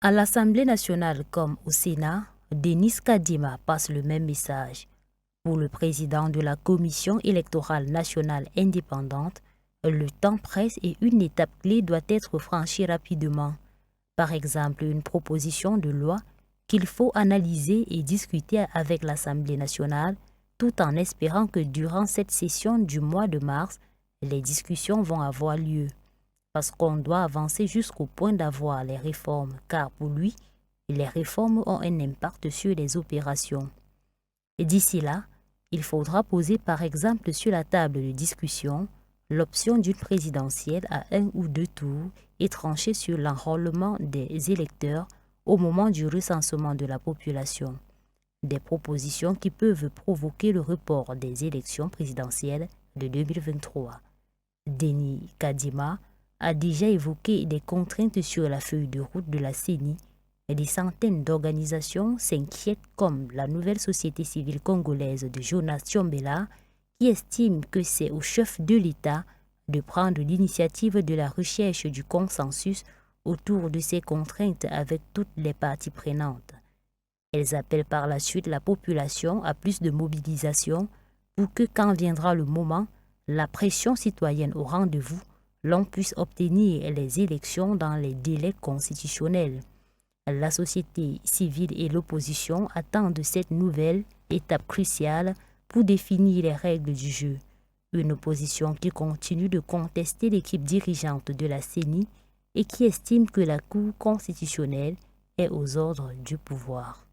À l'Assemblée nationale comme au Sénat, Denis Kadima passe le même message. Pour le président de la Commission électorale nationale indépendante, le temps presse et une étape clé doit être franchie rapidement. Par exemple, une proposition de loi qu'il faut analyser et discuter avec l'Assemblée nationale, tout en espérant que durant cette session du mois de mars, les discussions vont avoir lieu. Parce qu'on doit avancer jusqu'au point d'avoir les réformes, car pour lui, les réformes ont un impact sur les opérations. Et d'ici là, il faudra poser par exemple sur la table de discussion l'option d'une présidentielle à 1 ou 2 tours et trancher sur l'enrôlement des électeurs au moment du recensement de la population. Des propositions qui peuvent provoquer le report des élections présidentielles de 2023. Denis Kadima a déjà évoqué des contraintes sur la feuille de route de la CENI et des centaines d'organisations s'inquiètent comme la nouvelle société civile congolaise de Jonas Tchombela qui estime que c'est au chef de l'État de prendre l'initiative de la recherche du consensus autour de ces contraintes avec toutes les parties prenantes. Elles appellent par la suite la population à plus de mobilisation pour que quand viendra le moment, la pression citoyenne au rendez-vous, l'on puisse obtenir les élections dans les délais constitutionnels. La société civile et l'opposition attendent cette nouvelle étape cruciale pour définir les règles du jeu. Une opposition qui continue de contester l'équipe dirigeante de la CENI et qui estime que la Cour constitutionnelle est aux ordres du pouvoir.